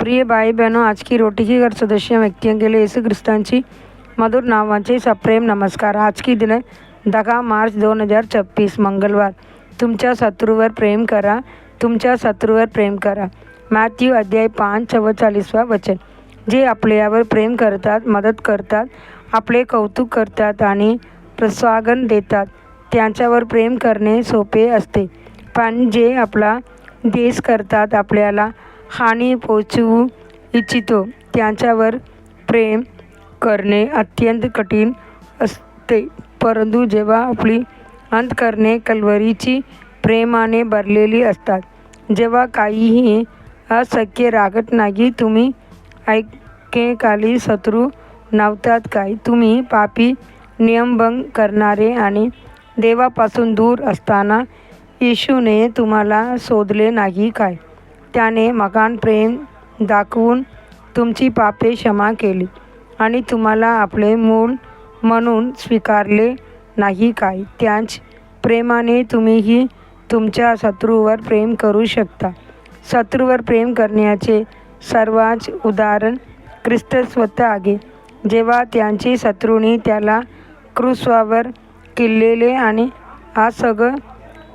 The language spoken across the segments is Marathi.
प्रिय भाई बहनों, आज की रोटी की घर सदस्य व्यक्तियों के लिए येशू ख्रिस्तांची मधुर नावांचे सप्रेम नमस्कार। आज की दिन 10 मार्च 2026 मंगळवार। तुमच्या शत्रूवर प्रेम करा, तुमच्या शत्रूवर प्रेम करा। मॅथ्यू अध्याय 5:44 वचन। जे आपल्यावर प्रेम करतात, मदत करतात, आपले कौतुक करतात आणि प्रोत्साहन देतात, त्यांच्यावर प्रेम करणे सोपे असते। पण जे आपला द्वेष करतात, आपल्याला हानी पोहोचवू इच्छितो, त्यांच्यावर प्रेम करणे अत्यंत कठीण असते। परंतु जेव्हा आपली अंतःकरणे कल्वरीची प्रेमाने भरलेली असतात, जेव्हा काहीही अशक्य रागत नाही, तुम्ही ऐकेकाली शत्रू नव्हतात काय? तुम्ही पापी, नियमभंग करणारे आणि देवापासून दूर असताना येशूने तुम्हाला शोधले नाही काय? त्याने महान प्रेम दाखवून तुमची पापे क्षमा केली आणि तुम्हाला आपले मूल म्हणून स्वीकारले नाही काय? त्याच प्रेमाने तुम्हीही तुमच्या शत्रूवर प्रेम करू शकता। शत्रूवर प्रेम करण्याचे सर्वात उदाहरण ख्रिस्त स्वतः आहे। जेव्हा त्यांचे शत्रूंनी त्याला क्रूसावर किल्लेले आणि असह्य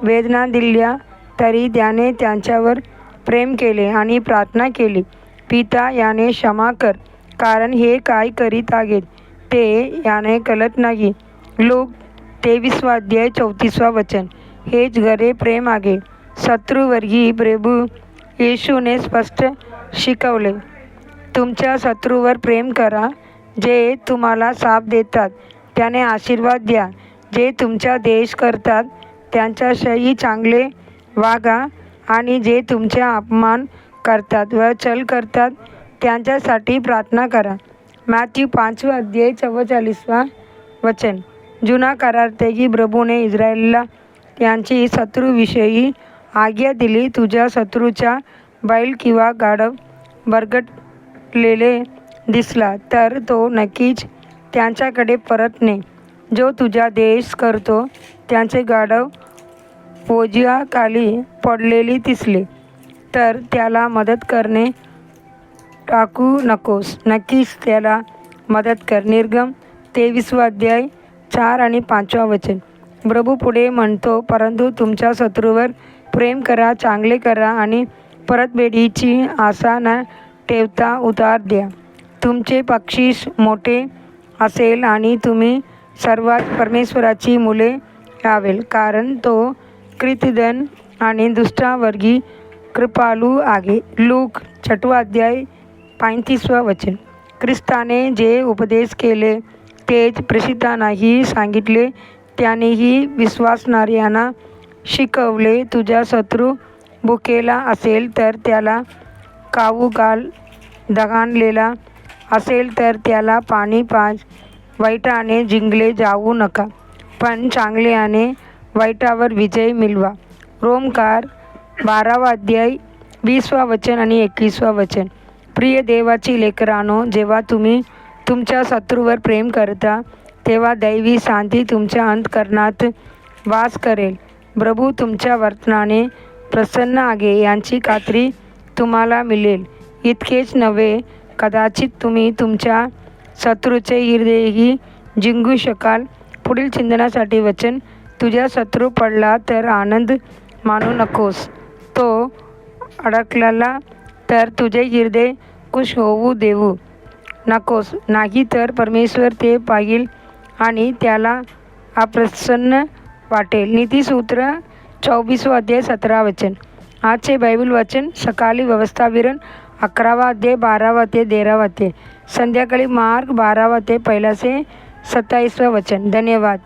वेदना दिल्या, तरी त्याने त्यांच्यावर प्रेम केले आणि प्रार्थना केली, पिता याने क्षमा कर, कारण हे काय करीत आहेत ते याने कळत नाही। लूक 23:34 वचन। हेच खरे प्रेम आहे। शत्रूवरही प्रभू येशूने स्पष्ट शिकवले, तुमच्या शत्रूवर प्रेम करा, जे तुम्हाला शाप देतात त्याने आशीर्वाद द्या, जे तुमचा द्वेष करतात त्यांच्याशी चांगले वागा आणि जे तुमचा अपमान करतात व छळ करतात त्यांच्यासाठी प्रार्थना करा। मॅथ्यू 5:44 वचन। जुना करारातही प्रभूने इस्रायेलला त्यांची शत्रूविषयी आज्ञा दिली, तुझ्या शत्रूचा बैल किंवा गाढव भरकटलेले दिसला तर तो नक्कीच त्यांच्याकडे परत ने। जो तुझा द्वेष करतो त्याचे गाढव ओझ्याखाली पडलेले दिसले तर त्याला मदत करणे टाकू नकोस, नक्कीच त्याला मदत कर। निर्गम 23:4 आणि 5 वचन। प्रभू पुढे म्हणतो, परंतु तुमच्या शत्रूवर प्रेम करा, चांगले करा आणि परतफेडीची आशा न ठेवता उधार द्या। तुमचे बक्षीस मोठे असेल आणि तुम्ही सर्वात परमेश्वराची मुले व्हाल, कारण तो कृतज्ञ आणि दुष्टांवरही कृपाळू आहे। लूक 6:35 वचन। ख्रिस्ताने जे उपदेश केले तेच प्रसिद्धांनाही सांगितले, त्यानेही विश्वासणाऱ्यांना शिकवले, तुझा शत्रू भुकेला असेल तर त्याला खाऊ घाल, दगाणलेला असेल तर त्याला पाणी पाज, वाईटाने जिंकले जाऊ नका, पण चांगल्याने वाईटावर विजय मिळवा। रोमकार 12:20 वचन आणि 21 वचन। प्रिय देवाची लेकरांनो, जेव्हा तुम्ही तुमच्या शत्रूवर प्रेम करता, तेव्हा दैवी शांती तुमच्या अंतःकरणात वास करेल। प्रभू तुमच्या वर्तनाने प्रसन्न आहे याची खात्री तुम्हाला मिळेल। इतकेच नव्हे, कदाचित तुम्ही तुमच्या शत्रूचे हृदयही जिंकू शकाल। पुढील चिंतनासाठी वचन। तुझा शत्रू पडला तर आनंद मानू नकोस, तो अडकला तर तुझे हृदय खुश होऊ देऊ नकोस, नाही तर परमेश्वर ते पाहिल आणि त्याला अप्रसन्न वाटेल। नीतिसूत्र 24:17 वचन। आजचे बायबल वचन सकाळी व्यवस्थाविवरण 11 12 13 संध्याकाळी मार्क 12 1 27 वचन। धन्यवाद।